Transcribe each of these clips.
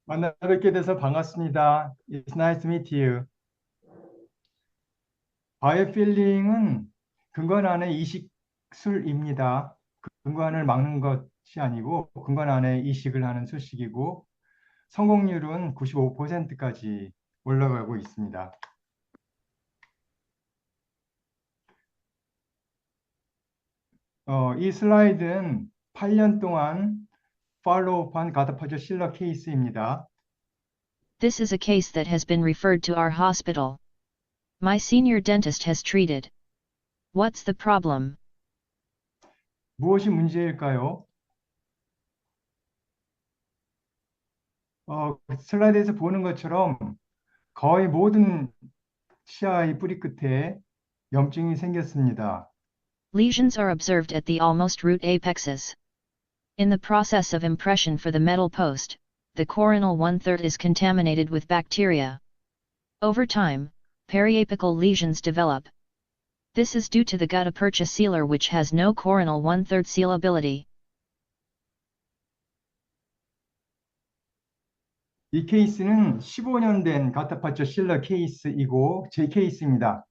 만나 뵙게 돼서 반갑습니다. It's nice to meet you. 바이오필링은 근관 안에 이식술입니다. 근관을 막는 것이 아니고 근관 안에 이식을 하는 수식이고 성공률은 95%까지 올라가고 있습니다. 이 슬라이드는 8년 동안 팔로우업한 가다파조 실러 케이스입니다. This is a case that has been referred to our hospital. My senior dentist has treated. What's the problem? 무엇이 문제일까요? 슬라이드에서 보는 것처럼 거의 모든 치아의 뿌리 끝에 염증이 생겼습니다. Lesions are observed at the almost root apexes. In the process of impression for the metal post, the coronal 1/3 is contaminated with bacteria. Over time, periapical lesions develop. This is due to the gutta-percha sealer which has no coronal 1/3 sealability. 이 케이스는 15년 된 가타파초 실러 케이스이고 제 케이스입니다.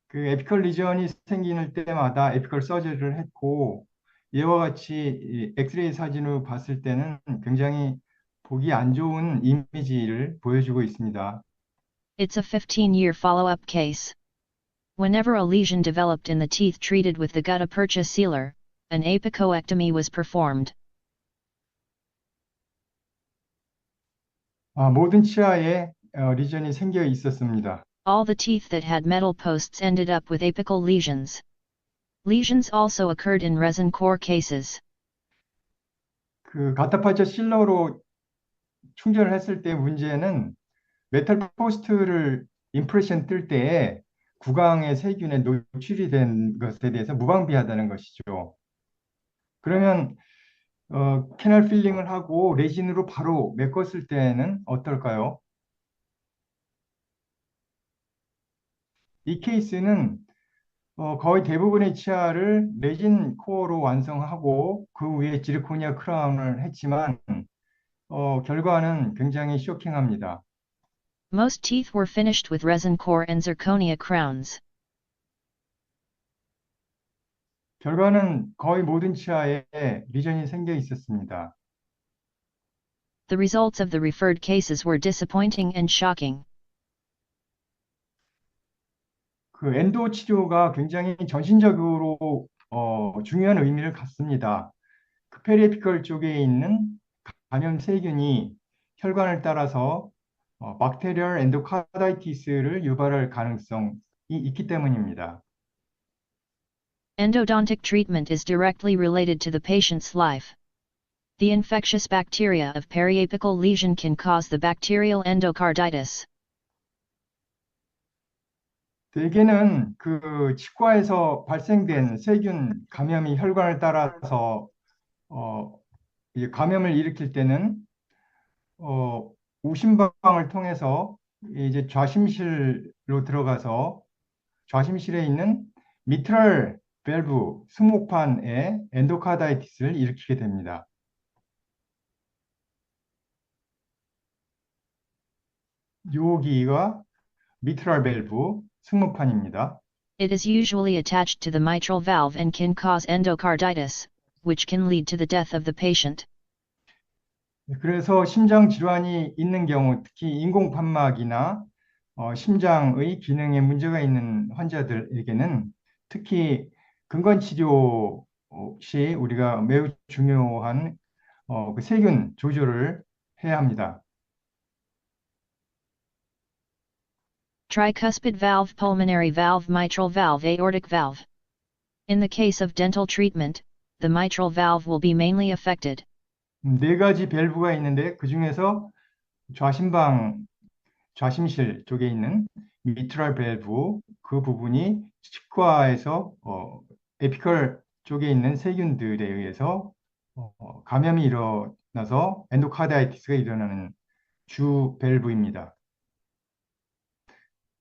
그 에피컬 리전이 생기는 때마다 에피컬 서저리를 했고 이와 같이 이 엑스레이 사진으로 봤을 때는 굉장히 보기 안 좋은 이미지를 보여주고 있습니다. It's a 15-year follow-up case. Whenever a lesion developed in the teeth treated with the gutta-percha sealer, an apicoectomy was performed. 모든 치아에 리전이 생겨 있었습니다. All the teeth that had metal posts ended up with apical lesions. Lesions also occurred in resin core cases. 그 가타파초 실러로 충전을 했을 때 문제는 메탈 포스트를 임프레션 뜰 때에 구강의 세균에 노출이 된 것에 대해서 무방비하다는 것이죠. 그러면 캐널 필링을 하고 레진으로 바로 메꿨을 때는 어떨까요? 이 케이스는 거의 대부분의 치아를 레진 코어로 완성하고 그 위에 지르코니아 크라운을 했지만 결과는 굉장히 쇼킹합니다. Most teeth were finished with resin core and zirconia crowns. 결과는 거의 모든 치아에 리전이 생겨 있었습니다. The results of the referred cases were disappointing and shocking. 그 엔도 치료가 굉장히 전신적으로 중요한 의미를 갖습니다. 그 페리에피컬 쪽에 있는 감염 세균이 혈관을 따라서 박테리얼 엔도카다이티스를 유발할 가능성이 있기 때문입니다. Endodontic treatment is directly related to the patient's life. The infectious bacteria of periapical lesion can cause the bacterial endocarditis. 대개는 그 치과에서 발생된 세균 감염이 혈관을 따라서 이 감염을 일으킬 때는 우심방을 통해서 이제 좌심실로 들어가서 좌심실에 있는 미트럴 밸브 승모판에 엔도카다이티스를 일으키게 됩니다. 여기가 미트럴 밸브 승모판입니다. It is usually attached to the mitral valve and can cause endocarditis, which can lead to the death of the patient. 그래서 심장 질환이 있는 경우, 특히 인공판막이나 심장의 기능에 문제가 있는 환자들에게는 특히 근관치료 시 우리가 매우 중요한 그 세균 조절을 해야 합니다. Tricuspid valve, pulmonary valve, mitral valve, aortic valve. In the case of dental treatment, the mitral valve will be mainly affected. 네 가지 밸브가 있는데 그 중에서 좌심방, 좌심실 쪽에 있는 미트랄 밸브 그 부분이 치과에서 에피컬 쪽에 있는 세균들에 의해서 감염이 일어나서 엔도카다이티스가 일어나는 주 밸브입니다.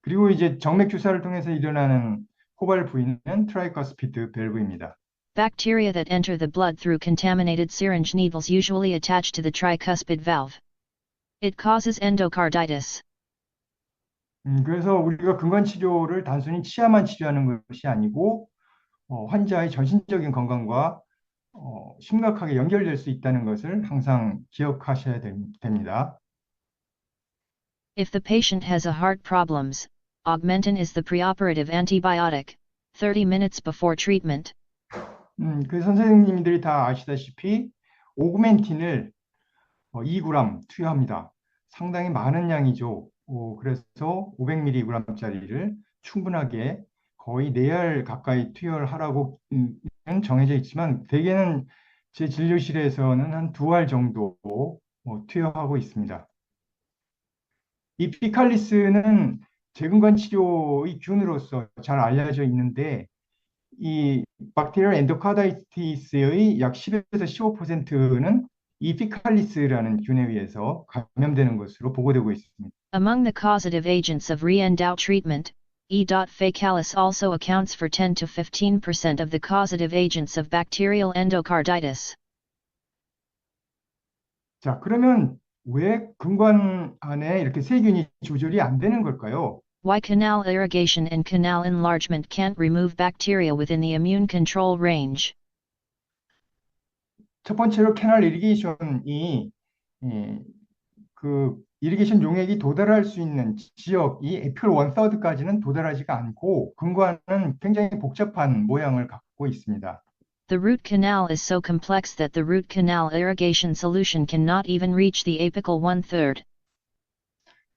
그리고 이제 정맥 주사를 통해서 일어나는 포발 부위는 트라이커스피드 밸브입니다. Bacteria that enter the blood through contaminated syringe needles usually attach to the tricuspid valve. It causes endocarditis. 그래서 우리가 근관 치료를 단순히 치아만 치료하는 것이 아니고 환자의 전신적인 건강과 심각하게 연결될 수 있다는 것을 항상 기억하셔야 됩니다. If the patient has a heart problems, Augmentin is the preoperative antibiotic, 30 minutes before treatment. 그 선생님들이 다 아시다시피 오그멘틴을 2g 투여합니다. 상당히 많은 양이죠. 그래서 500mg짜리를 충분하게 거의 4알 가까이 투여를 하라고 정해져 있지만 대개는 제 진료실에서는 한 2알 정도 투여하고 있습니다. 이 피칼리스는 제근관 치료의 균으로서 잘 알려져 있는데 이 박테리얼 엔도카다이티스의 약 10에서 15%는 이 피칼리스라는 균에 의해서 감염되는 것으로 보고되고 있습니다. Among the causative agents of re-endow treatment, E. faecalis also accounts for 10 to 15% of the causative agents of bacterial endocarditis. 자, 그러면 왜 근관 안에 이렇게 세균이 조절이 안 되는 걸까요? Why canal irrigation and canal enlargement can't remove bacteria within the immune control range? 첫 번째로 캐널 이리게이션이 그 이리게이션 용액이 도달할 수 있는 지역이 에피컬 원서드까지는 도달하지가 않고 근관은 굉장히 복잡한 모양을 갖고 있습니다. The root canal is so complex that the root canal irrigation solution cannot even reach the apical 1/3.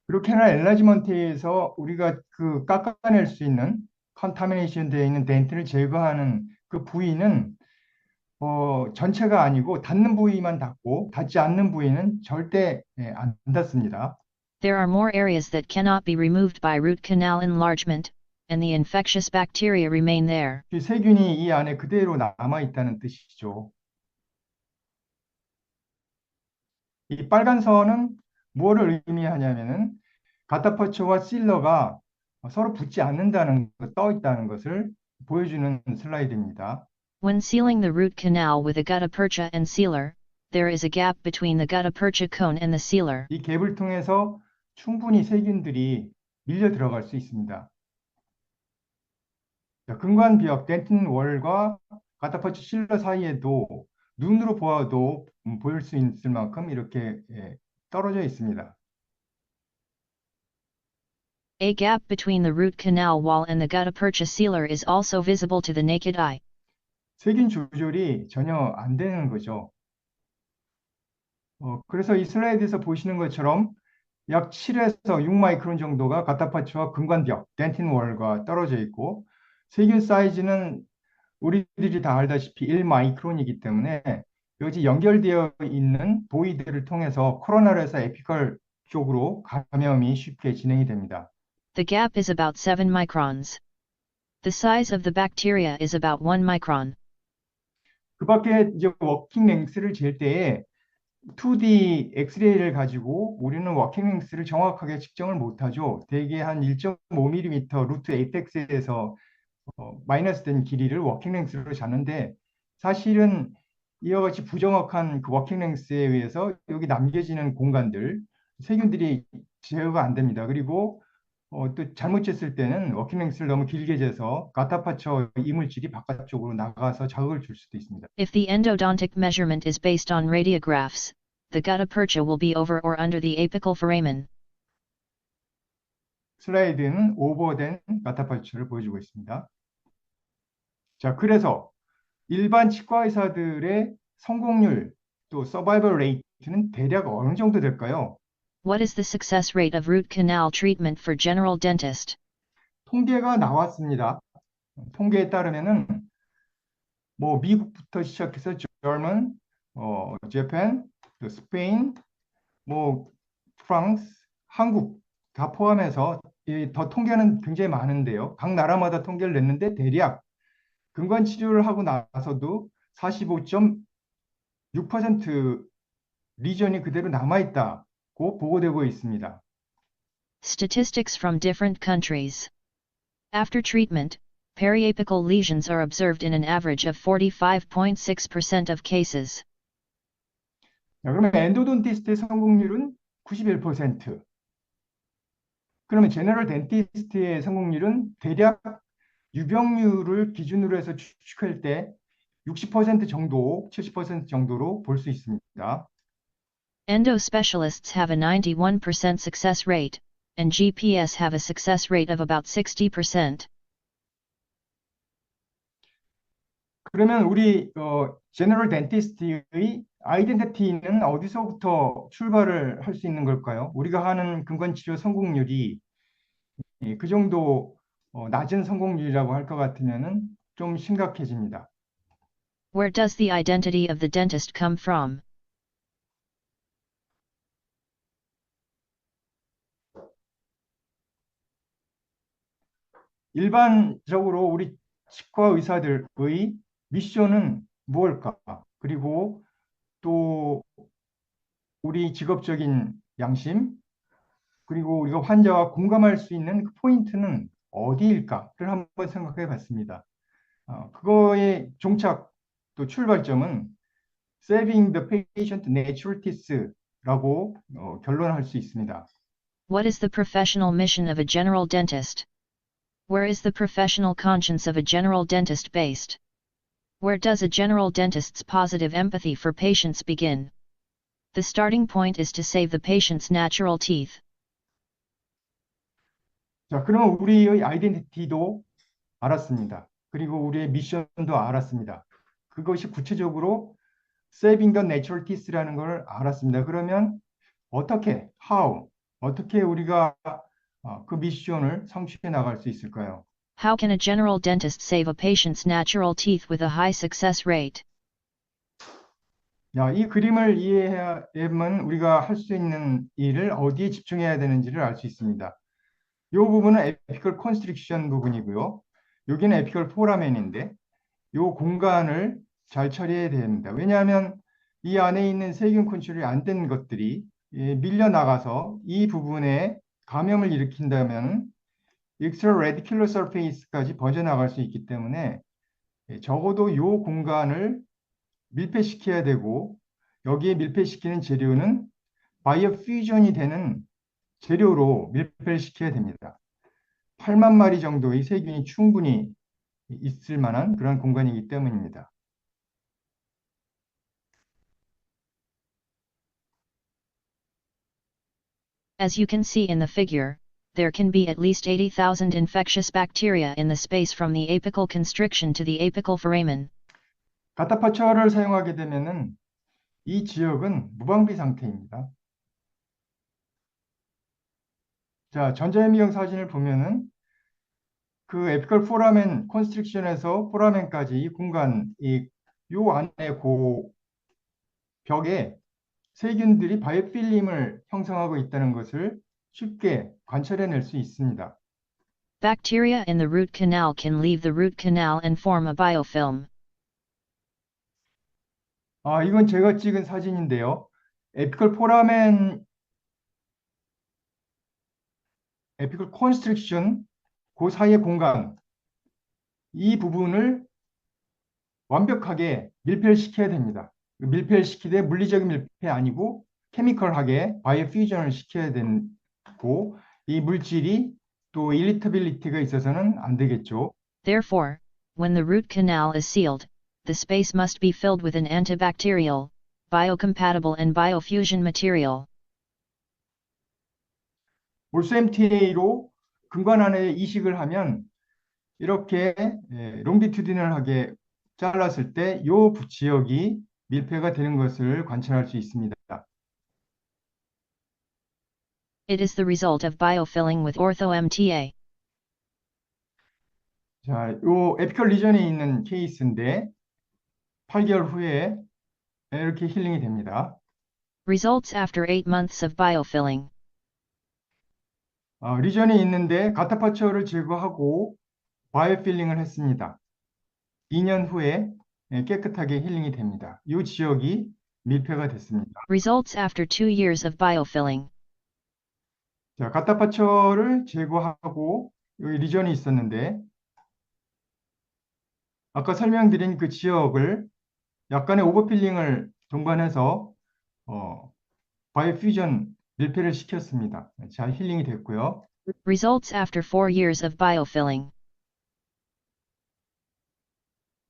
그리고 캐널 엔라지먼트에서 우리가 그 깎아낼 수 있는 컨타미네이션 되어 있는 덴트를 제거하는 그 부위는 전체가 아니고 닿는 부위만 닿고 닿지 않는 부위는 절대 안 닿습니다. There are more areas that cannot be removed by root canal enlargement, and the infectious bacteria remain there. 이 세균이 이 안에 그대로 남아 있다는 뜻이죠. 이 빨간 선은 무엇을 의미하냐면은 가타파초와 실러가 서로 붙지 않는다는 떠 있다는 것을 보여주는 슬라이드입니다. When sealing the root canal with a gutta-percha and sealer, there is a gap between the gutta-percha cone and the sealer. 이 갭을 통해서 충분히 세균들이 밀려 들어갈 수 있습니다. 근관비역 덴틴 월과 가타파초 실러 사이에도 눈으로 보아도 보일 수 있을 만큼 이렇게 떨어져 있습니다. A gap between the root canal wall and the gutta-percha sealer is also visible to the naked eye. 세균 조절이 전혀 안 되는 거죠. 그래서 이 슬라이드에서 보시는 것처럼 약 7에서 6 마이크론 정도가 가타파초와 근관벽, 덴틴 월과 떨어져 있고 세균 사이즈는 우리들이 다 알다시피 1 마이크론이기 때문에 여기 연결되어 있는 보이드를 통해서 코로나에서 에피컬 쪽으로 감염이 쉽게 진행이 됩니다. The gap is about 7 microns. The size of the bacteria is about 1 micron. 그 밖에 이제 워킹 랭스를 잴 때에 2D 엑스레이를 가지고 우리는 워킹 랭스를 정확하게 측정을 못하죠. 대개 한 1.5mm 루트 에이펙스에서 마이너스 된 길이를 워킹 랭스로 잡는데 사실은 이와 같이 부정확한 그 워킹 랭스에 의해서 여기 남겨지는 공간들 세균들이 제어가 안 됩니다. 그리고 또 잘못 쟀을 때는 워킹 랭스를 너무 길게 재서 가타파초 이물질이 바깥쪽으로 나가서 자극을 줄 수도 있습니다. If the endodontic measurement is based on radiographs, the gutta-percha will be over or under the apical foramen. 슬라이드는 오버된 가타파초를 보여주고 있습니다. 자, 그래서 일반 치과 의사들의 성공률 또 서바이벌 레이트는 대략 어느 정도 될까요? What is the success rate of root canal treatment for general dentist? 통계가 나왔습니다. 통계에 따르면은 뭐 미국부터 시작해서 German, Japan, 또 스페인, 뭐 프랑스, 한국 다 포함해서 더 통계는 굉장히 많은데요. 각 나라마다 통계를 냈는데 대략 근관 치료를 하고 나서도 45.6% 리전이 그대로 남아있다고 보고되고 있습니다. Statistics from different countries. After treatment, periapical lesions are observed in an average of 45.6% of cases. 자, 그러면 엔도돈티스트의 성공률은 91%. 그러면 제너럴 덴티스트의 성공률은 대략 유병률을 기준으로 해서 추측할 때 60% 정도, 70% 정도로 볼 수 있습니다. Endo specialists have a 91% success rate, and GPS have a success rate of about 60%. 그러면 우리 제너럴 덴티스트의 아이덴티티는 어디서부터 출발을 할 수 있는 걸까요? 우리가 하는 근관치료 성공률이 그 정도 낮은 성공률이라고 할 것 같으면은 좀 심각해집니다. Where does the identity of the dentist come from? 일반적으로 우리 치과 의사들의 미션은 무엇일까? 그리고 또 우리 직업적인 양심, 그리고 우리가 환자와 공감할 수 있는 그 포인트는 어디일까를 한번 생각해 봤습니다. 그거의 종착 또 출발점은 Saving the Patient Natural Teeth라고 결론할 수 있습니다. What is the professional mission of a general dentist? Where is the professional conscience of a general dentist based? Where does a general dentist's positive empathy for patients begin? The starting point is to save the patient's natural teeth. 자, 그러면 우리의 아이덴티티도 알았습니다. 그리고 우리의 미션도 알았습니다. 그것이 구체적으로 Saving the Natural Teeth라는 걸 알았습니다. 그러면 어떻게, how, 어떻게 우리가 그 미션을 성취해 나갈 수 있을까요? How can a general dentist save a patient's natural teeth with a high success rate? 야, 이 그림을 이해하면 우리가 할 수 있는 일을 어디에 집중해야 되는지를 알 수 있습니다. 이 부분은 에피컬 컨스트릭션 부분이고요. 여기는 에피컬 포라멘인데 이 공간을 잘 처리해야 됩니다. 왜냐하면 이 안에 있는 세균 컨트롤이 안 된 것들이 밀려 나가서 이 부분에 감염을 일으킨다면 extra radicular surface까지 번져나갈 수 있기 때문에 적어도 이 공간을 밀폐시켜야 되고 여기에 밀폐시키는 재료는 바이오 퓨전이 되는 재료로 밀폐를 시켜야 됩니다. 8만 마리 정도의 세균이 충분히 있을 만한 그런 공간이기 때문입니다. As you can see in the figure, there can be at least 80,000 infectious bacteria in the space from the apical constriction to the apical foramen. 가타파처를 사용하게 되면은 이 지역은 무방비 상태입니다. 자, 전자현미경 사진을 보면은 그 에피컬 포라멘 컨스트릭션에서 포라멘까지 이 공간, 요 안에 그 벽에 세균들이 바이오필름을 형성하고 있다는 것을 쉽게 관찰해낼 수 있습니다. Bacteria in the root canal can leave the root canal and form a biofilm. 이건 제가 찍은 사진인데요. 에피컬 포라멘, 에피컬 컨스트릭션, 그 사이의 공간, 이 부분을 완벽하게 밀폐를 시켜야 됩니다. 밀폐를 시키되 물리적인 밀폐 아니고 케미컬하게 바이오 퓨전을 시켜야 되고 이 물질이 또 일리터빌리티가 있어서는 안 되겠죠. Therefore, when the root canal is sealed, the space must be filled with an antibacterial, biocompatible and biofusion material. 몰수MTA로 근관 안에 이식을 하면 이렇게 롱디튜디널하게 잘랐을 때 이 지역이 밀폐가 되는 것을 관찰할 수 있습니다. It is the result of biofilling with ortho-MTA. 자, 요 에피컬 리전에 있는 케이스인데 8개월 후에 이렇게 힐링이 됩니다. Results after 8 months of biofilling. 리전이 있는데 가타파처를 제거하고 바이오필링을 했습니다. 2년 후에 깨끗하게 힐링이 됩니다. 이 지역이 밀폐가 됐습니다. Results after 2 years of biofilling. 자, 가타파처를 제거하고 여기 리전이 있었는데 아까 설명드린 그 지역을 약간의 오버필링을 동반해서 바이오퓨전 밀폐를 시켰습니다. 잘 힐링이 됐고요. Results after 4 years of biofilling.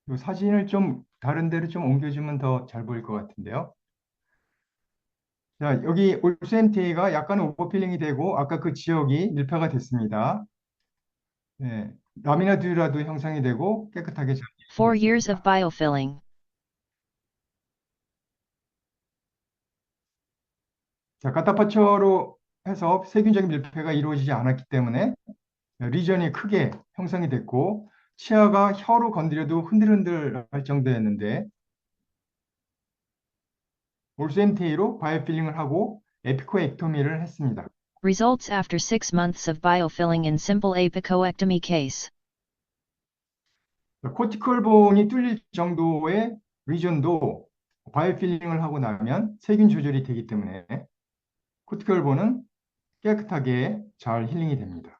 이 사진을 좀 다른 데로 좀 옮겨주면 더 잘 보일 것 같은데요. 자, 여기 올스MTA가 약간 오버필링이 되고 아까 그 지역이 밀폐가 됐습니다. 네, 라미나 듀라도 형성이 되고 깨끗하게 잘 4 years of 됐습니다. biofilling. 자, 카타파초로 해서 세균적인 밀폐가 이루어지지 않았기 때문에 리전이 크게 형성이 됐고 치아가 혀로 건드려도 흔들흔들 할 정도였는데 올스MTA로 바이오필링을 하고 에피코액토미를 했습니다. Results after 6 months of biofilling in simple apicoectomy case. 코티컬 본이 뚫릴 정도의 리전도 바이오필링을 하고 나면 세균 조절이 되기 때문에 코티컬 본은 깨끗하게 잘 힐링이 됩니다.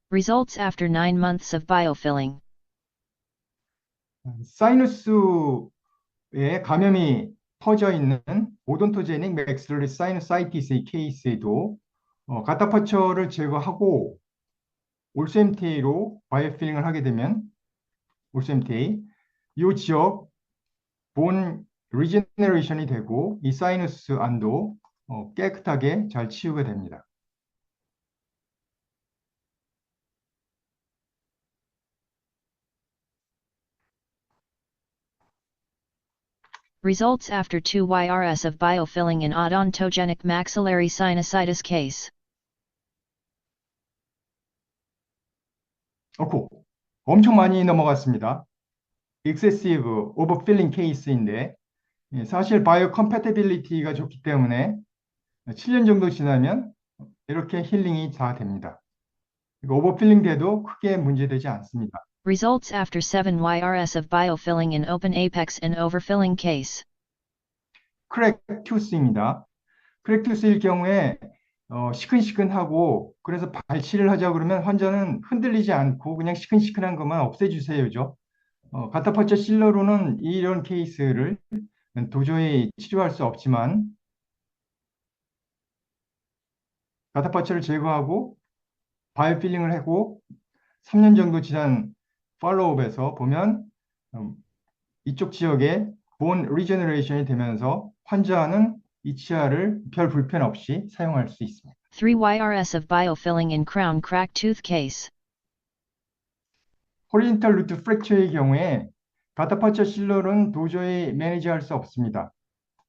Results after 9 months of biofilling. 사이누스에 감염이 퍼져 있는 오돈토제닉 맥스러리 사이누사이티스의 케이스에도 가타파처를 제거하고 올스MTA로 바이오필링을 하게 되면 올스MTA 이 지역 본 리제너레이션이 되고 이 사이너스 안도 깨끗하게 잘 치유가 됩니다. Results after 2 YRS of biofilling in odontogenic maxillary sinusitis case. 엄청 많이 넘어갔습니다. excessive overfilling 케이스인데 사실 바이오 컴패티빌리티가 좋기 때문에 7년 정도 지나면 이렇게 힐링이 다 됩니다. 오버필링 돼도 크게 문제되지 않습니다. Results after 7 YRS of biofilling in open apex in overfilling case. 크랙투스입니다. 크랙투스일 경우에 시큰시큰하고 그래서 발치를 하자 그러면 환자는 흔들리지 않고 그냥 시큰시큰한 것만 없애주세요죠. 가타파처 실러로는 이런 케이스를 도저히 치료할 수 없지만 가타파처를 제거하고 바이오필링을 하고 3년 정도 지난 팔로우업에서 보면 이쪽 지역에 본 리제너레이션이 되면서 환자는 이 치아를 별 불편 없이 사용할 수 있습니다. 3 YRS of biofilling in crown cracked tooth case. 호리젠탈 루트 프랙처의 경우에 가타파처 실러는 도저히 매니지할 수 없습니다.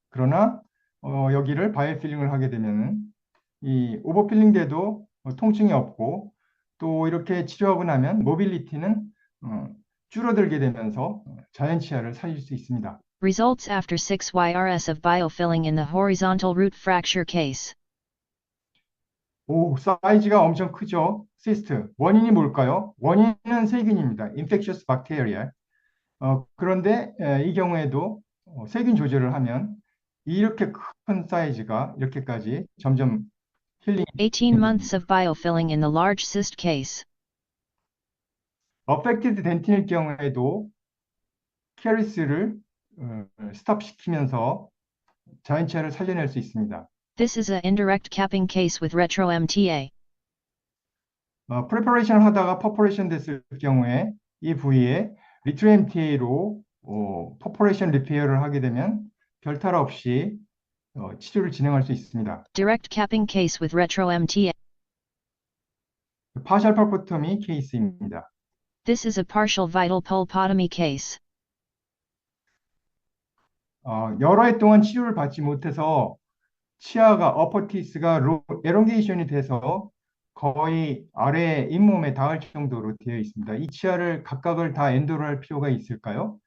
그러나 여기를 바이오필링을 하게 되면 이 오버필링 돼도 통증이 없고 또 이렇게 치료하고 나면 모빌리티는 줄어들게 되면서 자연 치아를 살릴 수 있습니다. Results after 6 YRS of biofilling in the horizontal root fracture case. 오, 사이즈가 엄청 크죠? 시스트. 원인이 뭘까요? 원인은 세균입니다. infectious bacteria. 그런데 이 경우에도 세균 조절을 하면 이렇게 큰 사이즈가 이렇게까지 점점 힐링이 18 months of biofilling in the large cyst case. affected dentin일 경우에도 캐리스를 스탑시키면서 자연치아를 살려낼 수 있습니다. This is a indirect capping case with retro MTA. 프레퍼레이션을 하다가 퍼포레이션 됐을 경우에 이 부위에 리트로 MTA로 퍼포레이션 리페어를 하게 되면 별탈 없이 치료를 진행할 수 있습니다. Direct capping case with retro MTA. 파셜 펄포토미 케이스입니다. This is a partial vital pulpotomy case. 여러 해 동안 치료를 받지 못해서 치아가 어퍼티스가 에롱게이션이 돼서 거의 아래 잇몸에 닿을 정도로 되어 있습니다. 이 치아를 각각을 다 엔도를 할 필요가 있을까요?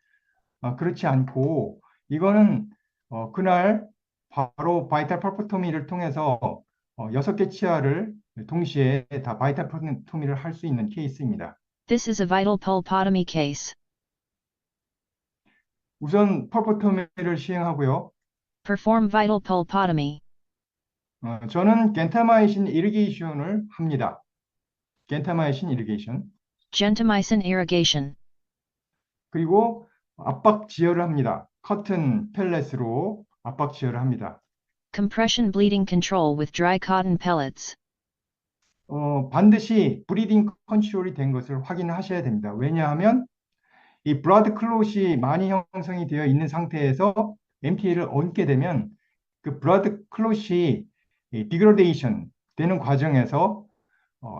그렇지 않고 이거는 그날 바로 바이탈 펄포토미를 통해서 6개 치아를 동시에 다 바이탈 펄포토미를 할 수 있는 케이스입니다. This is a vital pulpotomy case. 우선 펄포토미를 시행하고요. Perform vital pulpotomy. 저는 겐타마이신 이리게이션을 합니다. 겐타마이신 이리게이션. Gentamicin irrigation. 그리고 압박 지혈을 합니다. 커튼 펠렛으로 압박 지혈을 합니다. Compression bleeding control with dry cotton pellets. 반드시 브리딩 컨트롤이 된 것을 확인하셔야 됩니다. 왜냐하면 이 블러드 클롯이 많이 형성이 되어 있는 상태에서 MTA를 얹게 되면 그 블러드 클롯이 디그레데이션 되는 과정에서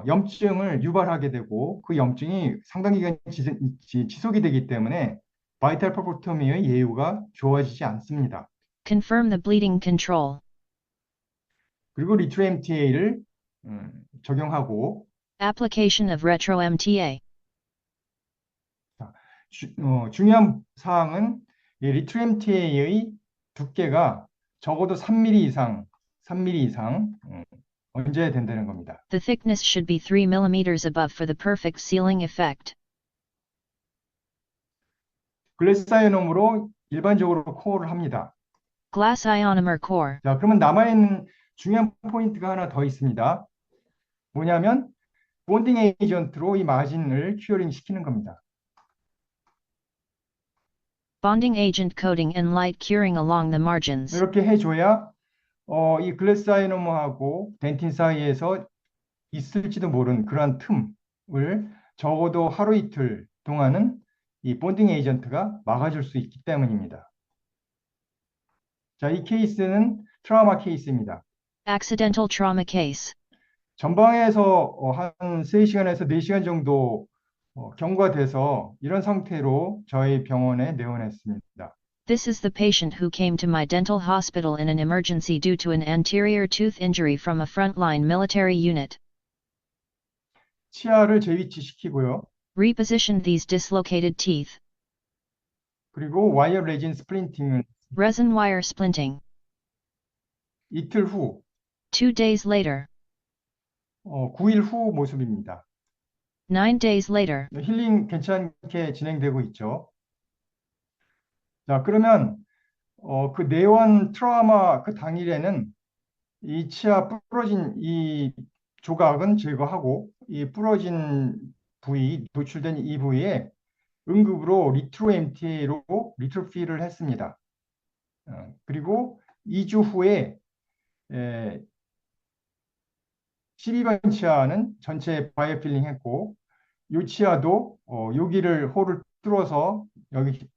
염증을 유발하게 되고 그 염증이 상당 기간 지속이 되기 때문에 바이탈 퍼포토미의 예후가 좋아지지 않습니다. Confirm the bleeding control. 그리고 리트로 MTA를 적용하고 Application of retro MTA. 중요한 사항은 이 리트로 MTA의 두께가 적어도 3mm 이상 얹어야 된다는 겁니다. The thickness should be 3 mm above for the perfect sealing effect. 글래스 아이오놈으로 일반적으로 코어를 합니다. Glass ionomer core. 자, 그러면 남아있는 중요한 포인트가 하나 더 있습니다. 뭐냐면 본딩 에이전트로 이 마진을 큐어링 시키는 겁니다. Bonding agent coating and light curing along the margins. 이렇게 해줘야 이 글래스 아이오놈하고 덴틴 사이에서 있을지도 모르는 그러한 틈을 적어도 하루 이틀 동안은 이 본딩 에이전트가 막아줄 수 있기 때문입니다. 자, 이 케이스는 트라우마 케이스입니다. Accidental trauma case. 전방에서 한 3시간에서 4시간 정도 경과돼서 이런 상태로 저희 병원에 내원했습니다. This is the patient who came to my dental hospital in an emergency due to an anterior tooth injury from a frontline military unit. 치아를 재위치시키고요. Repositioned these dislocated teeth. 그리고 와이어 레진 스플린팅을 Resin wire splinting. 이틀 후, 2 days later. 9일 후 모습입니다. 9 days later. 힐링 괜찮게 진행되고 있죠. 자, 그러면 그 내원 트라우마 그 당일에는 이 치아 부러진 이 조각은 제거하고 이 부러진 부위, 노출된 이 부위에 응급으로 리트로 MTA로 리트로피를 했습니다. 그리고 2주 후에 12번 치아는 전체 바이오필링 했고 이 치아도 여기를 홀을 뚫어서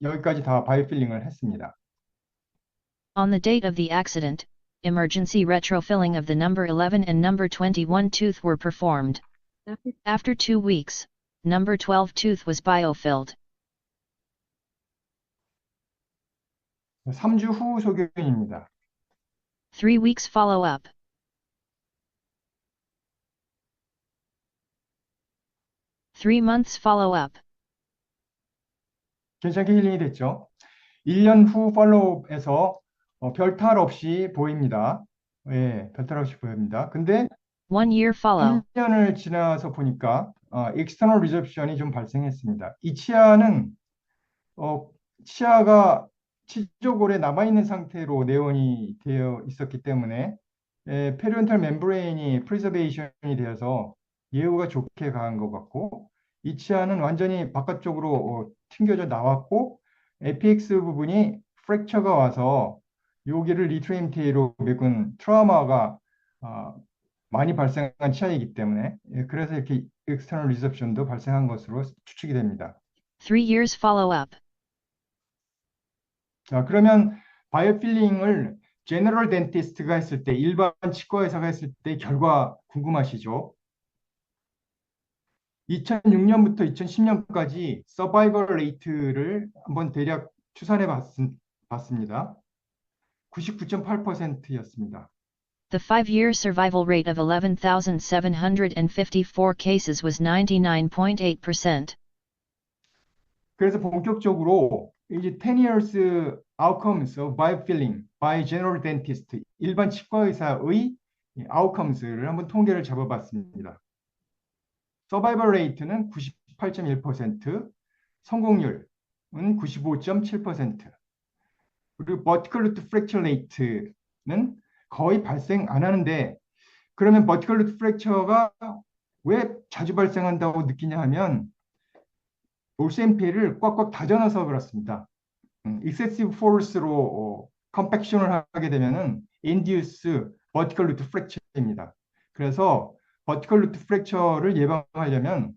여기까지 다 바이오필링을 했습니다. On the date of the accident, emergency retrofilling of the number 11 and number 21 tooth were performed. After 2 weeks, number 12 tooth was biofilled. 3주 후 소견입니다. 3 weeks follow-up. 3 months follow-up. 괜찮게 힐링이 됐죠. 1년 후 팔로우업에서 별탈 없이 보입니다. 예, 별탈 없이 보입니다. 근데 1 year follow. 3년을 지나서 보니까 external resorption이 좀 발생했습니다. 이 치아는 치아가 치조골에 남아있는 상태로 내원이 되어 있었기 때문에 페리온탈 멤브레인이 프리저베이션이 되어서 예후가 좋게 가한 것 같고 이 치아는 완전히 바깥쪽으로 튕겨져 나왔고 에피엑스 부분이 프랙처가 와서 여기를 리트로 MTA로 메꾼 트라우마가 많이 발생한 치아이기 때문에 그래서 이렇게 external resorption도 발생한 것으로 추측이 됩니다. 3 years follow-up. 자, 그러면 바이오필링을 제너럴 덴티스트가 했을 때, 일반 치과 의사가 했을 때 결과 궁금하시죠? 2006년부터 2010년까지 서바이벌 레이트를 한번 대략 추산해 봤습니다. 99.8%였습니다. The 5-year survival rate of 11,754 cases was 99.8%. 그래서 본격적으로 이제 10 years outcomes of biofilling by general dentist, 일반 치과 의사의 outcomes를 한번 통계를 잡아봤습니다. 서바이벌 레이트는 98.1%, 성공률은 95.7%, 그리고 버티컬 루트 프랙처 레이트는 거의 발생 안 하는데, 그러면 버티컬 루트 프랙처가 왜 자주 발생한다고 느끼냐 하면 올센피를 꽉꽉 다져놔서 그렇습니다. 익세시브 포스로 컴팩션을 하게 되면은 induce vertical root fracture입니다. 그래서 vertical root fracture를 예방하려면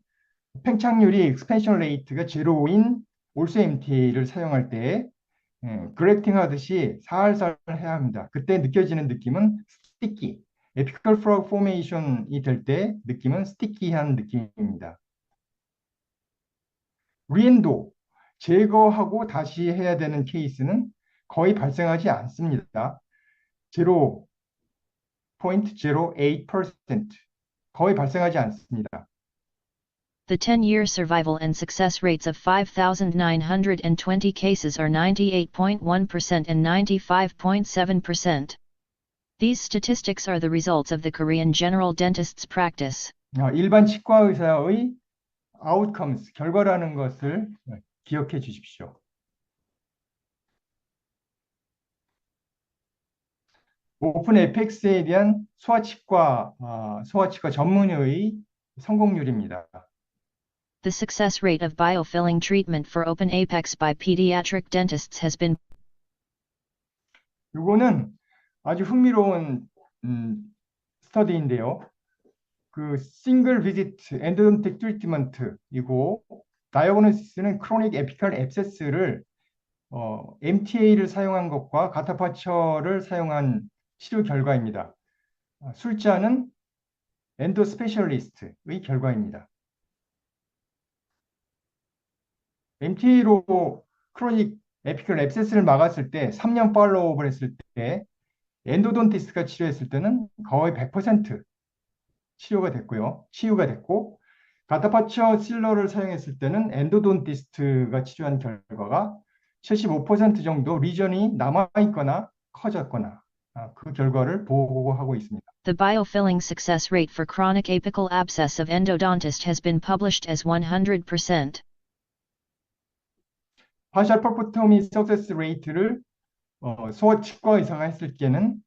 팽창률이 expansion rate가 제로인 also MTA를 사용할 때 그래프팅 하듯이 살살 해야 합니다. 그때 느껴지는 느낌은 sticky, 에피컬 포메이션이 될 때 느낌은 스티키한 느낌입니다. 리엔도, 제거하고 다시 해야 되는 케이스는 거의 발생하지 않습니다. 0.08%, 거의 발생하지 않습니다. The 10-year survival and success rates of 5,920 cases are 98.1% and 95.7%. These statistics are the results of the Korean general dentist's practice. 일반 치과 의사의 outcomes, 결과라는 것을 기억해 주십시오. 오픈 에펙스에 대한 소아치과 전문의의 성공률입니다. The success rate of biofilling treatment for open apex by pediatric dentists has been. 이거는 아주 흥미로운 스터디인데요. 그 싱글 비지트 엔도돈틱 트리트먼트이고 다이어그노시스는 크로닉 에피컬 앱세스를 MTA를 사용한 것과 가타파처를 사용한 치료 결과입니다. 숫자는 엔도 스페셜리스트의 결과입니다. MTA로 크로닉 에피컬 앱세스를 막았을 때 3년 팔로우업을 했을 때 엔도돈티스트가 치료했을 때는 거의 100% 치유가 됐고 가타파처 실러를 사용했을 때는 엔도돈티스트가 치료한 결과가 75% 정도 리전이 남아있거나 커졌거나 그 결과를 보고하고 있습니다. The biofilling success rate for chronic apical abscess of endodontist has been published as 100%. 파셜 퍼포토미 석세스 레이트를 소아치과 의사가 했을 때는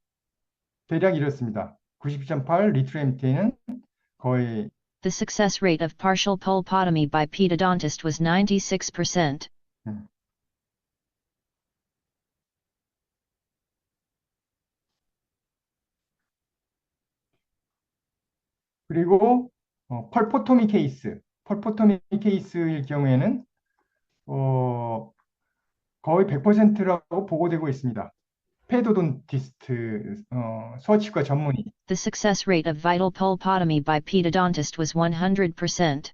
대략 이렇습니다. 90.8, 리트로 MTA는 거의 The success rate of partial pulpotomy by pedodontist was 96%. 그리고 펄포토미 케이스일 경우에는 거의 100%라고 보고되고 있습니다. 페도돈티스트 소아치과 전문의. The success rate of vital pulpotomy by pedodontist was 100%.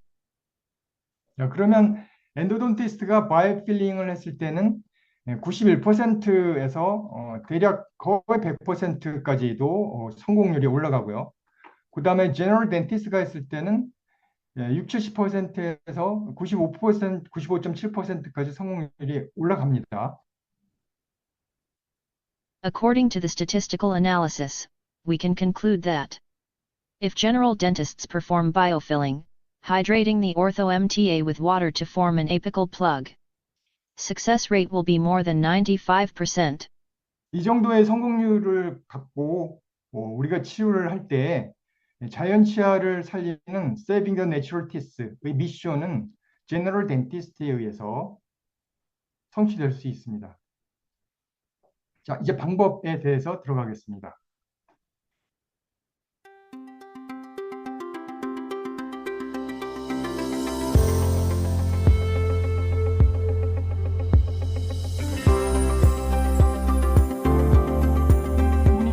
자, 그러면 엔도돈티스트가 바이오필링을 했을 때는 91%에서 대략 거의 100%까지도 성공률이 올라가고요. 그 다음에 제너럴 덴티스트가 했을 때는 60~70%에서 95%, 95.7%까지 성공률이 올라갑니다. According to the statistical analysis, we can conclude that if general dentists perform biofilling, hydrating the ortho-MTA with water to form an apical plug, success rate will be more than 95%. 이 정도의 성공률을 갖고 우리가 치료를 할 때 자연 치아를 살리는 Saving the Natural Teeth의 미션은 제너럴 덴티스트에 의해서 성취될 수 있습니다. 자, 이제 방법에 대해서 들어가겠습니다.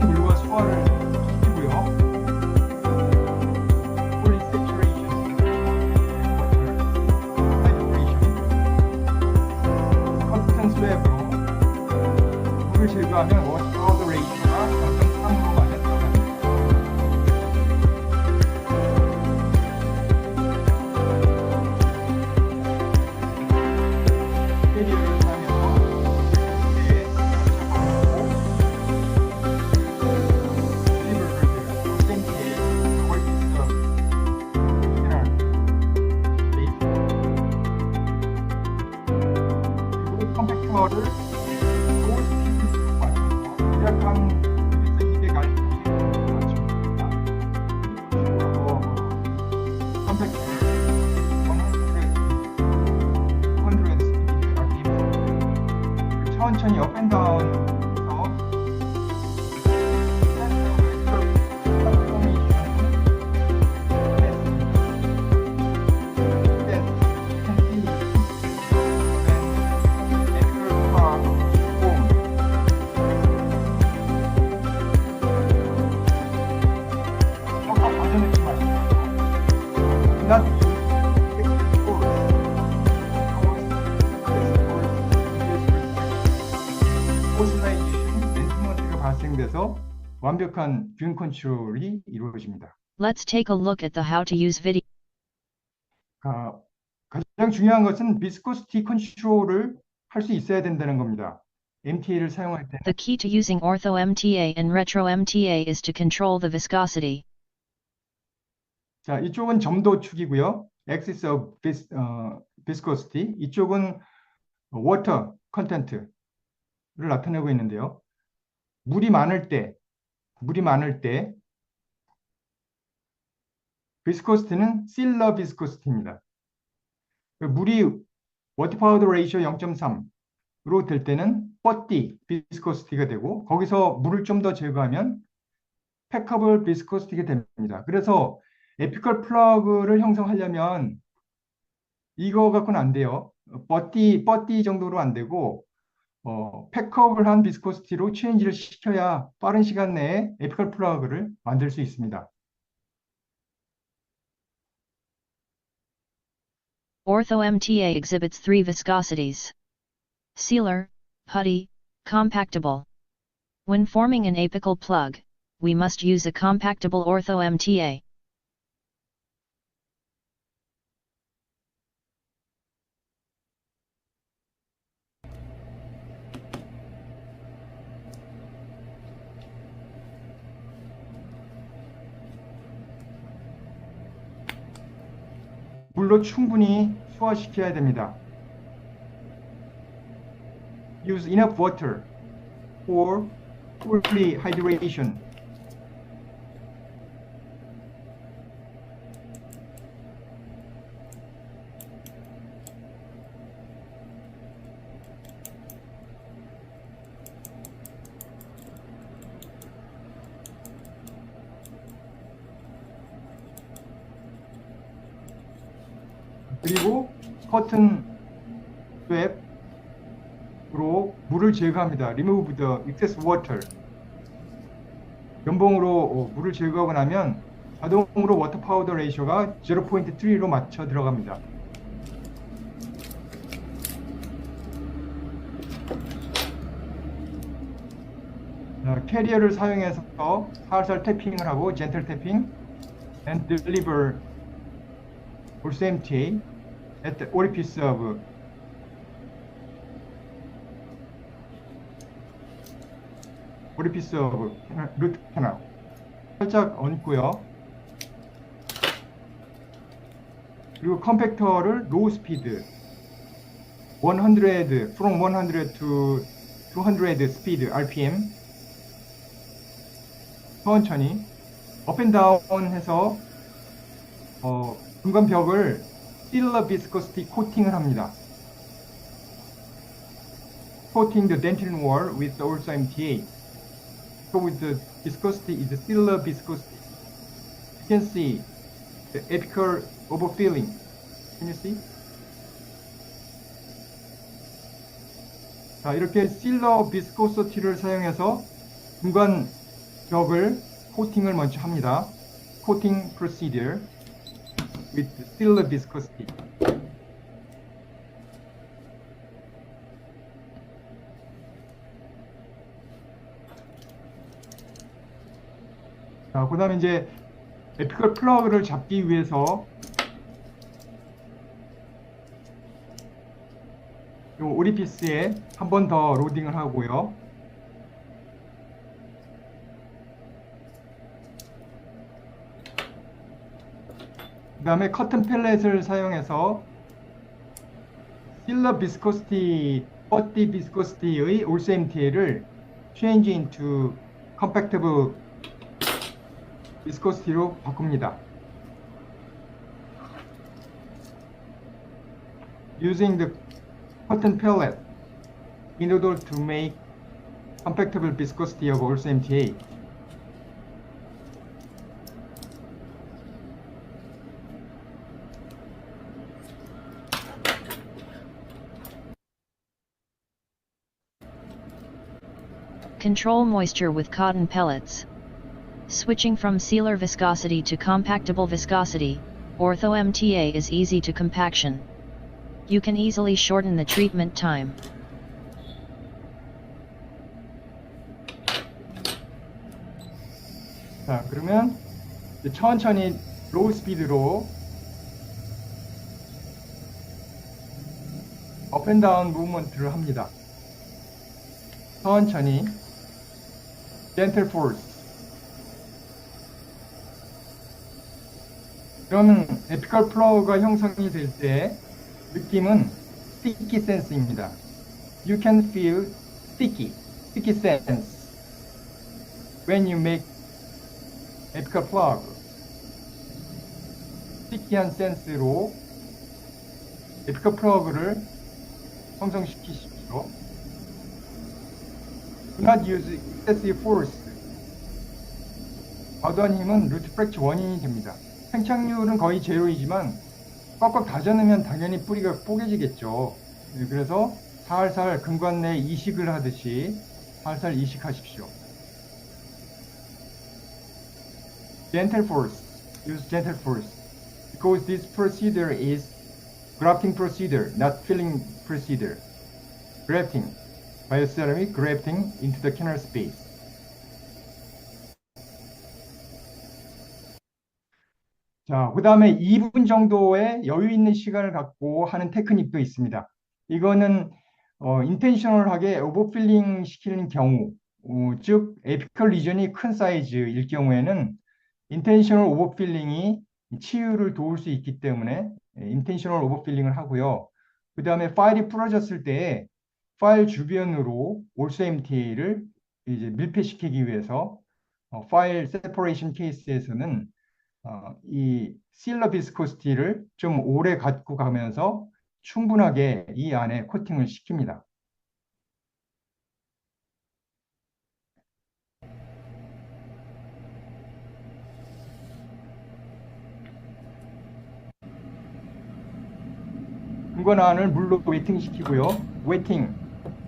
물과 소화를 시키고요. Polysaturation, hydration, cotton swab으로 물을 제거하면 워터 레이트가 완벽한 균 컨트롤이 이루어집니다. Let's take a look at the how to use video. 가장 중요한 것은 비스코시티 컨트롤을 할 수 있어야 된다는 겁니다. MTA를 사용할 때는 The key to using ortho MTA and retro MTA is to control the viscosity. 자, 이쪽은 점도축이고요. axis of viscosity. 이쪽은 water content를 나타내고 있는데요. 물이 많을 때 viscosity는 Siller viscosity입니다. 물이 water powder ratio 0.3로 될 때는 뻗디 viscosity가 되고, 거기서 물을 좀 더 제거하면 packable viscosity가 됩니다. 그래서 에피컬 플러그를 형성하려면 이거 갖고는 안 돼요. 뻗디 정도로 안 되고, 패커블한 비스코시티로 체인지를 시켜야 빠른 시간 내에 에피컬 플러그를 만들 수 있습니다. Ortho MTA exhibits three viscosities: sealer, putty, compactable. When forming an apical plug, we must use a compactable ortho MTA. 물로 충분히 소화시켜야 됩니다. Use enough water for fully hydration. 그리고 커튼 웹으로 물을 제거합니다. Remove the excess water. 면봉으로 물을 제거하고 나면 자동으로 워터 파우더 레이쇼가 0.3로 맞춰 들어갑니다. 캐리어를 사용해서 살살 태핑을 하고 젠틀 태핑 and deliver also MTA at the orifice of root canal. 살짝 얹고요. 그리고 컴팩터를 로우 스피드 100 from 100 to 200 스피드 RPM 천천히 업 앤 다운 해서 중간 벽을 Siller viscosity 코팅을 합니다. Coating the dentin wall with also MTA. So with the viscosity is the Siller viscosity. You can see the apical overfilling. Can you see? 자, 이렇게 Siller viscosity를 사용해서 중간 벽을 코팅을 먼저 합니다. Coating procedure with Siller viscosity. 자, 그 다음에 이제 에피컬 플러그를 잡기 위해서 이 오리피스에 한 번 더 로딩을 하고요. 그 다음에 커튼 펠렛을 사용해서 Siller viscosity, putty viscosity의 also MTA를 change into compactable viscosity로 바꿉니다. Using the cotton pellet in order to make compactable viscosity of also MTA. Control moisture with cotton pellets. Switching from sealer viscosity to compactable viscosity, ortho MTA is easy to compaction. You can easily shorten the treatment time. 자, 그러면 이제 천천히 로우 스피드로 업앤다운 무브먼트를 합니다. 천천히 gentle force. 그러면 에피컬 플로우가 형성이 될 때 느낌은 sticky sense입니다. You can feel sticky sense when you make epical plug. 스티키한 센스로 에피컬 플러그를 형성시키십시오. Do not use excessive force. 과도한 힘은 루트 프랙처 원인이 됩니다. 팽창률은 거의 제로이지만 꽉꽉 다져놓으면 당연히 뿌리가 뽀개지겠죠. 그래서 살살 근관 내 이식을 하듯이 살살 이식하십시오. Gentle force. Use gentle force. Because this procedure is grafting procedure, not filling procedure. Grafting. Bioceramic grafting into the canal space. 자, 그 다음에 2분 정도의 여유 있는 시간을 갖고 하는 테크닉도 있습니다. 이거는 인텐셔널하게 오버필링 시키는 경우, 즉 에피컬 리전이 큰 사이즈일 경우에는 인텐셔널 오버필링이 치유를 도울 수 있기 때문에 인텐셔널 오버필링을 하고요. 그 다음에 파일이 풀어졌을 때 파일 주변으로 올소 MTA를 이제 밀폐시키기 위해서 파일 세퍼레이션 케이스에서는 이 실러 비스코시티를 좀 오래 갖고 가면서 충분하게 이 안에 코팅을 시킵니다. 근관안을 물로 웨팅 시키고요. 웨팅,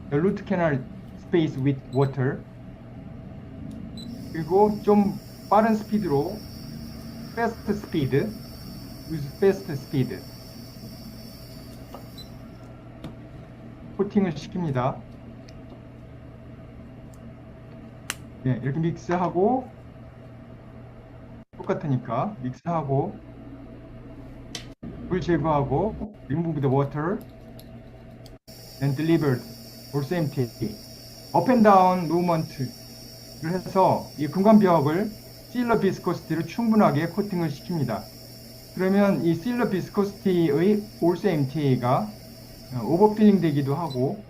the root canal space with water. 그리고 좀 빠른 스피드로 fast speed, use fast speed. 코팅을 시킵니다. 네, 이렇게 믹스하고 똑같으니까 믹스하고 물 제거하고 remove the water and delivered also empty. up and down movement를 해서 이 근관벽을 실러 비스코시티로 충분하게 코팅을 시킵니다. 그러면 이 실러 비스코시티의 also empty가 오버필링 되기도 하고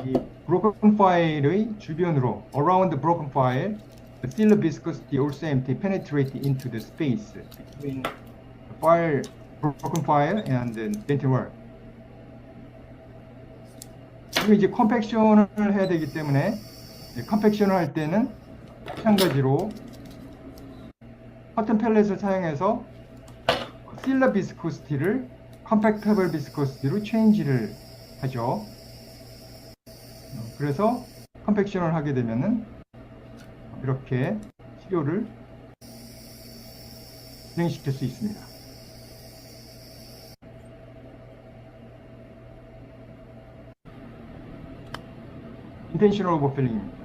이 broken file의 주변으로 around the broken file the silver viscosity also empty penetrate into the space between the file broken file and the dentin wall. 그리고 이제 컴팩션을 해야 되기 때문에 컴팩션을 할 때는 마찬가지로 커튼 펠렛을 사용해서 실러 비스코시티를 컴팩터블 비스코시티로 체인지를 하죠. 그래서 컴팩션을 하게 되면은 이렇게 치료를 진행시킬 수 있습니다. 인텐셔널 오버필링입니다.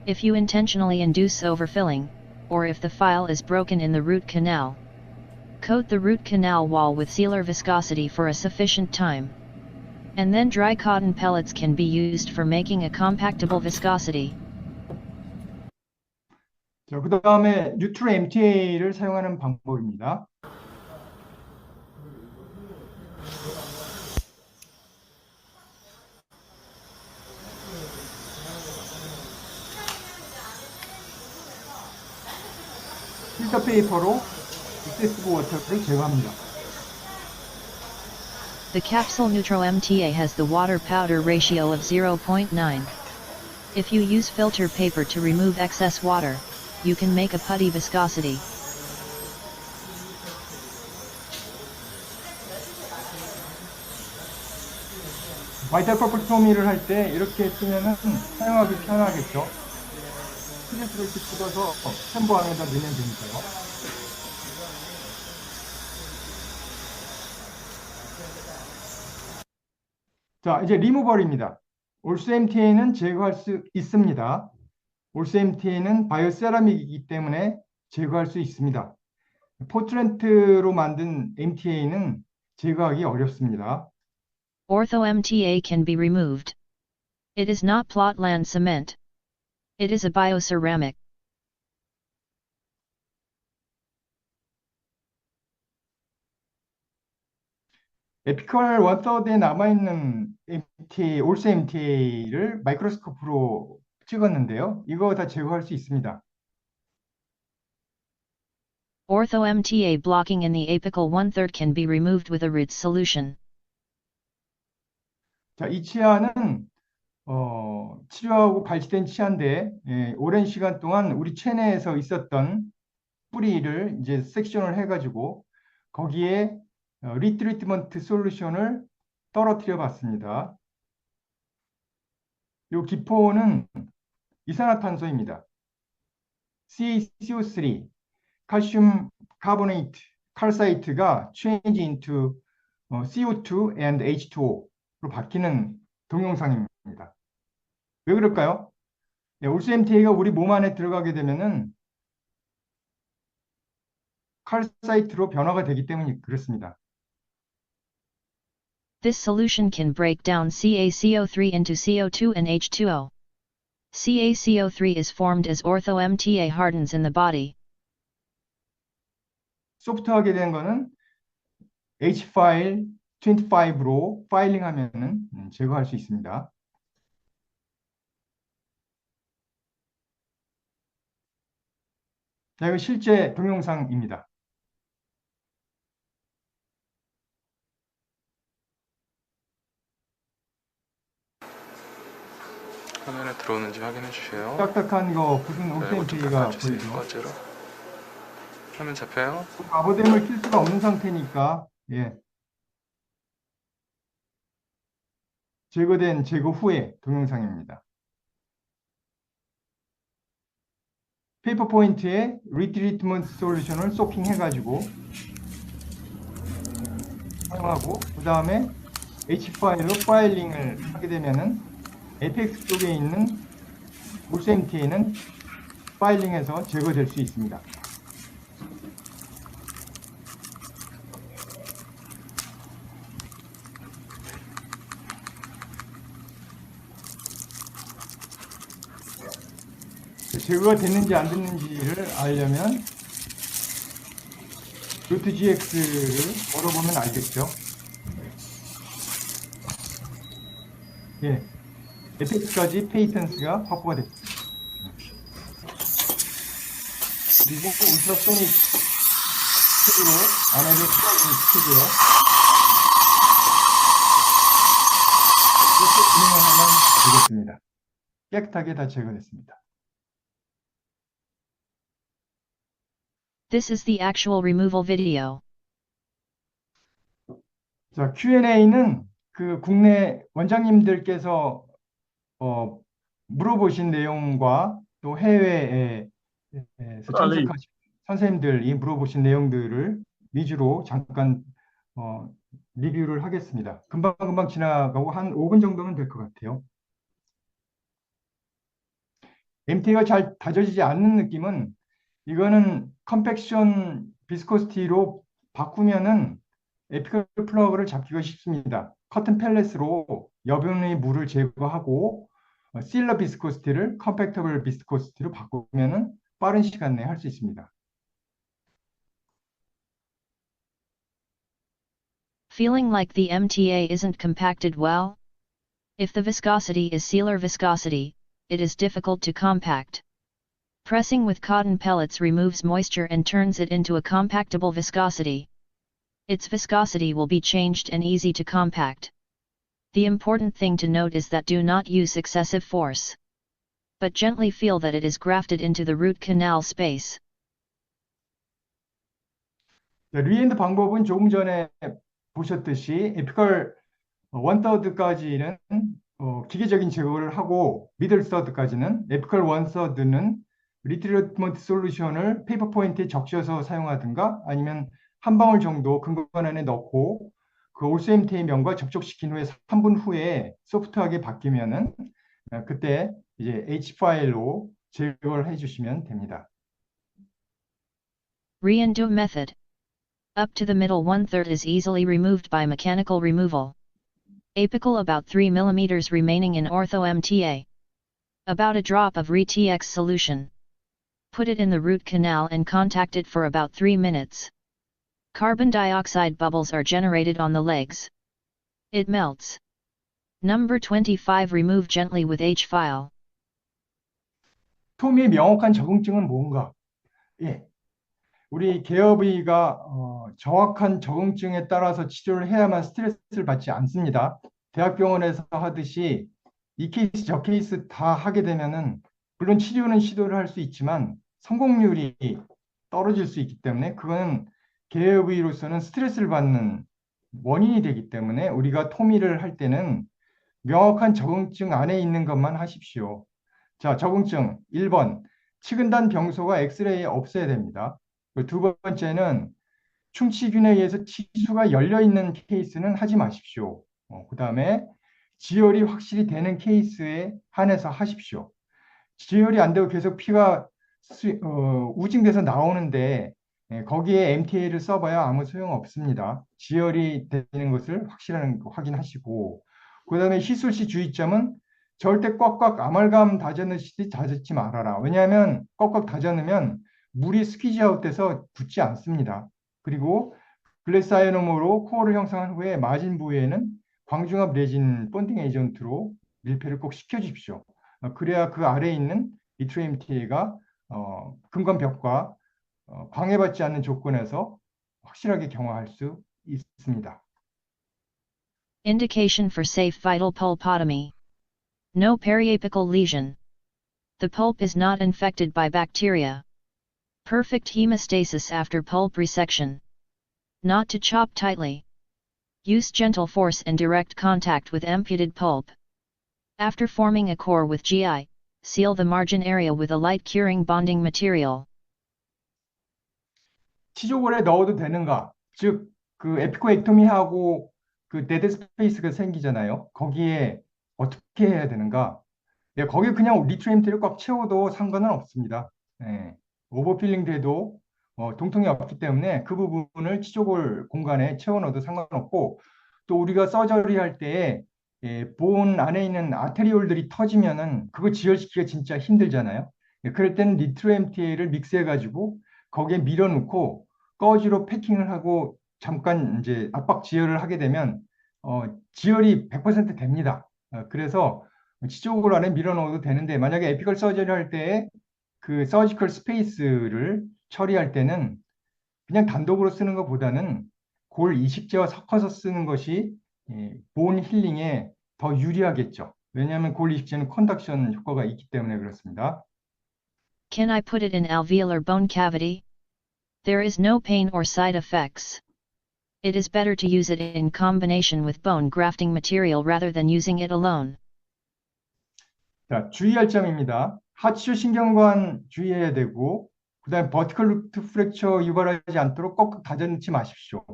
If you intentionally induce overfilling, or if the file is broken in the root canal, coat the root canal wall with sealer viscosity for a sufficient time. And then dry cotton pellets can be used for making a compactable viscosity. 자, 그 다음에 뉴트럴 MTA를 사용하는 방법입니다. 필터 페이퍼로 익세시브 워터를 제거합니다. The capsule Neutral MTA has the water powder ratio of 0.9. If you use filter paper to remove excess water, you can make a putty viscosity. 바이탈 퍼플 토미를 할 때 이렇게 쓰면은 사용하기 편하겠죠. 스트레스를 이렇게 뜯어서 챔버 안에다 넣으면 되니까요. 자, 이제 리무벌입니다. 올소 MTA는 제거할 수 있습니다. 올스MTA는 바이오세라믹이기 때문에 제거할 수 있습니다. 포트렌트로 만든 MTA는 제거하기 어렵습니다. Ortho MTA can be removed. It is not plotland cement. It is a bioceramic. 에피컬 원서드에 남아있는 MTA, 올스 MTA를 마이크로스코프로 찍었는데요. 이거 다 제거할 수 있습니다. Ortho MTA blocking in the apical 1/3 can be removed with a RIDS solution. 자, 이 치아는 치료하고 발치된 치아인데 오랜 시간 동안 우리 체내에서 있었던 뿌리를 이제 섹션을 해가지고 거기에 리트리트먼트 솔루션을 떨어뜨려 봤습니다. 이 기포는 이산화탄소입니다. CaCO3, 칼슘 카보네이트, 칼사이트가 change into CO2 and H2O로 바뀌는 동영상입니다. 왜 그럴까요? 올스MTA가 우리 몸 안에 들어가게 되면은 칼사이트로 변화가 되기 때문에 그렇습니다. This solution can break down CaCO3 into CO2 and H2O. CaCO3 is formed as ortho MTA hardens in the body. 소프트하게 된 거는 H 파일 25로 파일링하면은 제거할 수 있습니다. 자, 이거 실제 동영상입니다. 화면에 들어오는지 확인해 주세요. 딱딱한 거 무슨 자, 이거 좀 올스MTA가 닦아주세요. 보이죠? 꺼지로. 화면 잡혀요? 가보댐을 낄 수가 없는 상태니까 제거된 제거 후의 동영상입니다. 페이퍼 포인트에 리트리트먼트 솔루션을 소킹해가지고 사용하고 그 다음에 H파일로 파일링을 하게 되면은 에펙스 쪽에 있는 올스MTA는 파일링해서 제거될 수 있습니다. 제거가 됐는지 안 됐는지를 알려면 루트 GX를 걸어보면 알겠죠. 에펙스까지 페이턴스가 확보가 됐습니다. 그리고 울트라소닉 스피드로 안에서 추가적인 스피드요. 이렇게 진행을 하면 되겠습니다. 깨끗하게 다 제거됐습니다. This is the actual removal video. 자, Q&A는 그 국내 원장님들께서 물어보신 내용과 또 해외에서 참석하신 선생님들이 물어보신 내용들을 위주로 잠깐 리뷰를 하겠습니다. 금방금방 지나가고 한 5분 정도면 될 것 같아요. MTA가 잘 다져지지 않는 느낌은 이거는 컴팩션 비스코시티로 바꾸면은 에피컬 플러그를 잡기가 쉽습니다. 커튼 펠렛으로 여분의 물을 제거하고 실러 비스코시티를 컴팩터블 비스코시티로 바꾸면은 빠른 시간 내에 할 수 있습니다. Feeling like the MTA isn't compacted well? If the viscosity is sealer viscosity, it is difficult to compact. Pressing with cotton pellets removes moisture and turns it into a compactable viscosity. Its viscosity will be changed and easy to compact. The important thing to note is that do not use excessive force, but gently feel that it is grafted into the root canal space. 리엔드 방법은 조금 전에 보셨듯이 에피컬 원서드까지는 기계적인 제거를 하고 미들 서드까지는 에피컬 원서드는 리트리트먼트 솔루션을 페이퍼 포인트에 적셔서 사용하든가 아니면 한 방울 정도 근건 안에 넣고 그 올스MTA 면과 접촉시킨 후에 3분 후에 소프트하게 바뀌면은 그때 이제 H 파일로 제거를 해주시면 됩니다. Re-undo method. Up to the middle 1/3 is easily removed by mechanical removal. Apical about 3 mm remaining in ortho-MTA. About a drop of Re-TX solution. Put it in the root canal and contact it for about 3 minutes. Carbon dioxide bubbles are generated on the legs. It melts. Number 25. Remove gently with H-file. 토미의 명확한 적응증은 뭔가? 예, 우리 개업의가 정확한 적응증에 따라서 치료를 해야만 스트레스를 받지 않습니다. 대학병원에서 하듯이 이 케이스 저 케이스 다 하게 되면은 물론 치료는 시도를 할 수 있지만 성공률이 떨어질 수 있기 때문에 그거는 개업의로서는 스트레스를 받는 원인이 되기 때문에 우리가 토미를 할 때는 명확한 적응증 안에 있는 것만 하십시오. 자, 적응증 1번. 치근단 병소가 엑스레이에 없어야 됩니다. 두 번째는 충치균에 의해서 치수가 열려 있는 케이스는 하지 마십시오. 그 다음에 지혈이 확실히 되는 케이스에 한해서 하십시오. 지혈이 안 되고 계속 피가 우징돼서 나오는데 거기에 MTA를 써봐야 아무 소용 없습니다. 지혈이 되는 것을 확인하시고 그 다음에 희술시 주의점은 절대 꽉꽉 아말감 다져넣듯이 다져지 말아라. 왜냐하면 꽉꽉 다져넣으면 물이 스퀴즈 아웃돼서 붙지 않습니다. 그리고 글래스아이노모로 코어를 형성한 후에 마진 부위에는 광중압 레진 본딩 에이전트로 밀폐를 꼭 시켜주십시오. 그래야 그 아래에 있는 리트로MTA가 금관벽과 방해받지 않는 조건에서 확실하게 경화할 수 있습니다. Indication for safe vital pulpotomy. No periapical lesion. The pulp is not infected by bacteria. Perfect hemostasis after pulp resection. Not to chop tightly. Use gentle force and direct contact with amputated pulp. After forming a core with GI, seal the margin area with a light curing bonding material. 치조골에 넣어도 되는가? 즉, 그 에피코액토미하고 그 데드 스페이스가 생기잖아요. 거기에 어떻게 해야 되는가? 네, 거기 그냥 리트로엠티를 꽉 채워도 상관은 없습니다. 네, 오버필링 돼도 동통이 없기 때문에 그 부분을 치조골 공간에 채워 넣어도 상관없고 또 우리가 서저리 할 때에 본 안에 있는 아테리올들이 터지면은 그거 지혈시키기가 진짜 힘들잖아요. 그럴 때는 리트로엠티를 믹스해가지고 거기에 밀어넣고 꺼지로 패킹을 하고 잠깐 이제 압박 지혈을 하게 되면 지혈이 100% 됩니다. 그래서 치조골 안에 밀어넣어도 되는데 만약에 에피컬 서저리 할 때 그 서지컬 스페이스를 처리할 때는 그냥 단독으로 쓰는 것보다는 골 이식제와 섞어서 쓰는 것이 본 힐링에 더 유리하겠죠. 왜냐하면 골 이식제는 컨덕션 효과가 있기 때문에 그렇습니다. Can I put it in alveolar bone cavity? There is no pain or side effects. It is better to use it in combination with bone grafting material rather than using it alone. 자, 주의할 점입니다. 하치조 신경관 주의해야 되고 그 다음에 버티컬 루트 프랙처 유발하지 않도록 꼭 다져넣지 마십시오.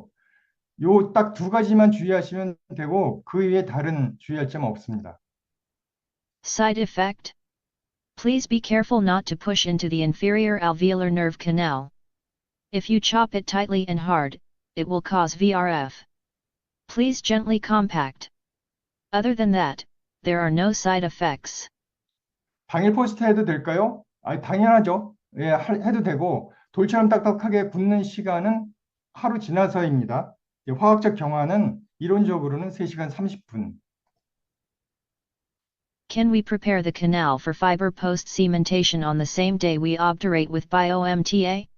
요 딱 두 가지만 주의하시면 되고 그 외에 다른 주의할 점은 없습니다. Side effect? Please be careful not to push into the inferior alveolar nerve canal. If you chop it tightly and hard, it will cause VRF. Please gently compact. Other than that, there are no side effects. 당일 포스트 해도 될까요? 당연하죠. 예, 해도 되고 돌처럼 딱딱하게 굳는 시간은 하루 지나서입니다. 화학적 경화는 이론적으로는 3시간 30분. Can we prepare the canal for fiber post-cementation on the same day we obturate with BioMTA?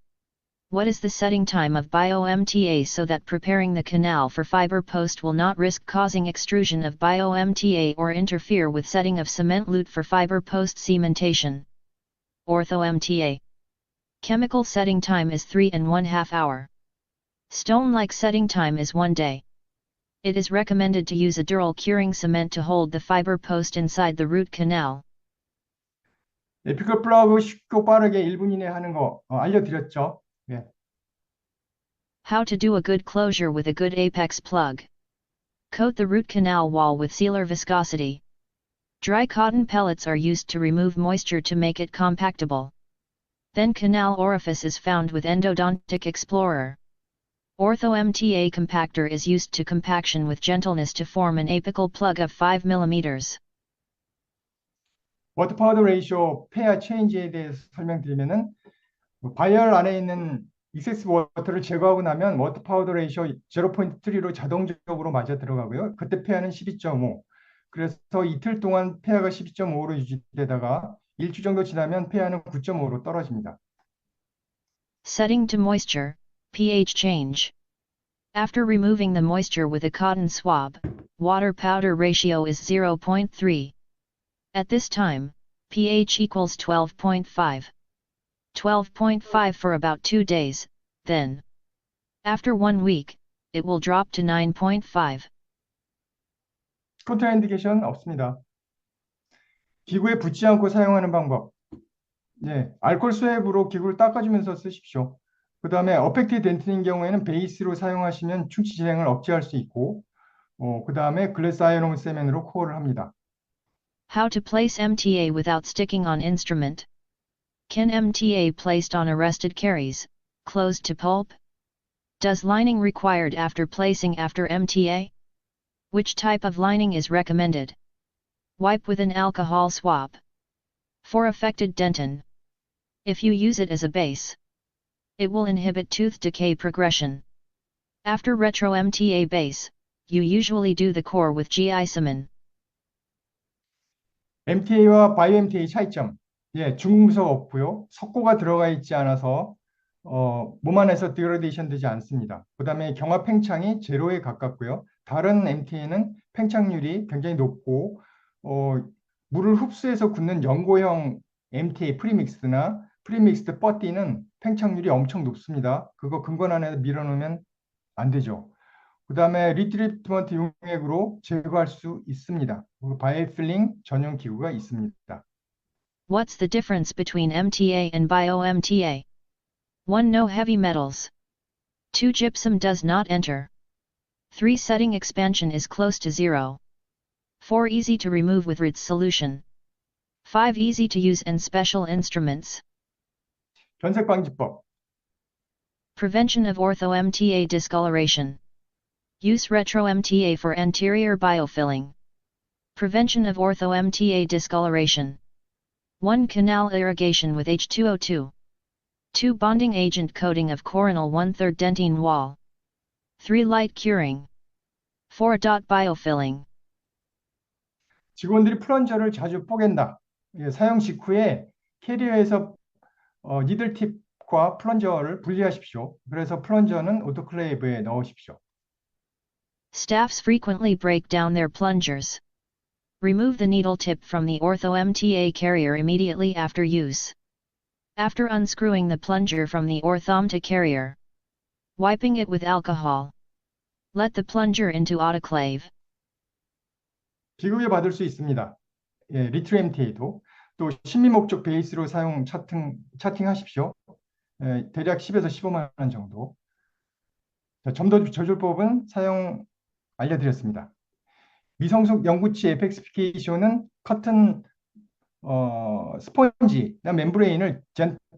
What is the setting time of BioMTA so that preparing the canal for fiber post will not risk causing extrusion of BioMTA or interfere with setting of cement lute for fiber post-cementation? OrthoMTA. Chemical setting time is 3½ hour. Stone-like setting time is 1 day. It is recommended to use a dural curing cement to hold the fiber post inside the root canal. 에피컬 플러그 쉽고 빠르게 1분 이내에 하는 거 알려드렸죠. 예. How to do a good closure with a good apex plug. Coat the root canal wall with sealer viscosity. Dry cotton pellets are used to remove moisture to make it compactable. Then canal orifice is found with endodontic explorer. Ortho-MTA compactor is used to compaction with gentleness to form an apical plug of 5 mm. 워터 파우더 레이쇼 페어 체인지에 대해서 설명드리면은 바이얼 안에 있는 익세스 워터를 제거하고 나면 워터 파우더 레이쇼 0.3로 자동적으로 맞아 들어가고요. 그때 페어는 12.5. 그래서 이틀 동안 페어가 12.5로 유지되다가 일주 정도 지나면 페어는 9.5로 떨어집니다. Setting to moisture, pH change. After removing the moisture with a cotton swab, water powder ratio is 0.3. At this time, pH equals 12.5. 12.5 for about 2 days, then, after 1 week, it will drop to 9.5. 컨트라인디케이션 없습니다. 기구에 붙지 않고 사용하는 방법. 네, 알코올 수액으로 기구를 닦아주면서 쓰십시오. 그 다음에 어펙티브 덴틴인 경우에는 베이스로 사용하시면 충치 진행을 억제할 수 있고, 그 다음에 글래스 아이오놈 세면으로 코어를 합니다. How to place MTA without sticking on instrument? Can MTA placed on arrested caries, closed to pulp? Does lining required after placing after MTA? Which type of lining is recommended? Wipe with an alcohol swab. For affected dentin. If you use it as a base, it will inhibit tooth decay progression. After retro MTA base, you usually do the core with G-isomin. MTA와 바이오 MTA 차이점. 예, 중금속 없고요. 석고가 들어가 있지 않아서 몸 안에서 디그레데이션 되지 않습니다. 그 다음에 경화 팽창이 제로에 가깝고요. 다른 MTA는 팽창률이 굉장히 높고 물을 흡수해서 굳는 연고형 MTA 프리믹스나 프리믹스드 뻗띠는 팽창률이 엄청 높습니다. 그거 근건 안에 밀어놓으면 안 되죠. 그 다음에 리트리트먼트 용액으로 제거할 수 있습니다. 바이오필링 전용 기구가 있습니다. What's the difference between MTA and bio-MTA? 1. No heavy metals. 2. Gypsum does not enter. 3. Setting expansion is close to 0. 4. Easy to remove with RIDS solution. 5. Easy to use and special instruments. 변색 방지법. Prevention of ortho-MTA discoloration. Use retro-MTA for anterior biofilling. Prevention of ortho-MTA discoloration. 1. Canal irrigation with H2O2. 2. Bonding agent coating of coronal 1/3 dentine wall. 3. Light curing. 4. Biofilling. 직원들이 플런저를 자주 뽀갠다. 예, 사용 직후에 캐리어에서 니들팁과 플런저를 분리하십시오. 그래서 플런저는 오토클레이브에 넣으십시오. Staffs frequently break down their plungers. Remove the needle tip from the ortho-MTA carrier immediately after use. After unscrewing the plunger from the ortho-MTA carrier, wiping it with alcohol. Let the plunger into autoclave. 비급여 받을 수 있습니다. 예, 리트로 MTA도 또 심리 목적 베이스로 사용 차팅하십시오. 예, 대략 10에서 15만 원 정도. 점도 조절법은 사용 알려드렸습니다. 미성숙 영구치 에펙스피케이션은 커튼 스펀지, 멤브레인을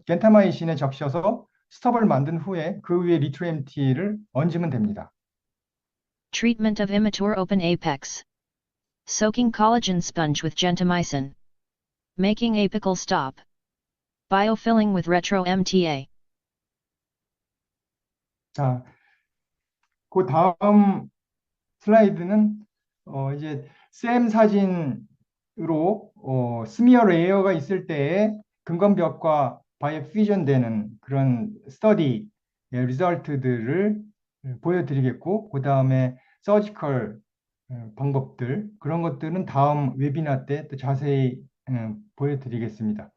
겐타마이신에 적셔서 스톱을 만든 후에 그 위에 리트로 MT를 얹으면 됩니다. Treatment of immature open apex. Soaking collagen sponge with gentamicin. Making apical stop. Biofilling with retro MTA. 자, 그 다음 슬라이드는 이제 샘 사진으로 스미어 레이어가 있을 때에 근검벽과 바이오퓨전 되는 그런 스터디 리설트들을 보여드리겠고, 그 다음에 서지컬 방법들, 그런 것들은 다음 웨비나 때 또 자세히 보여드리겠습니다.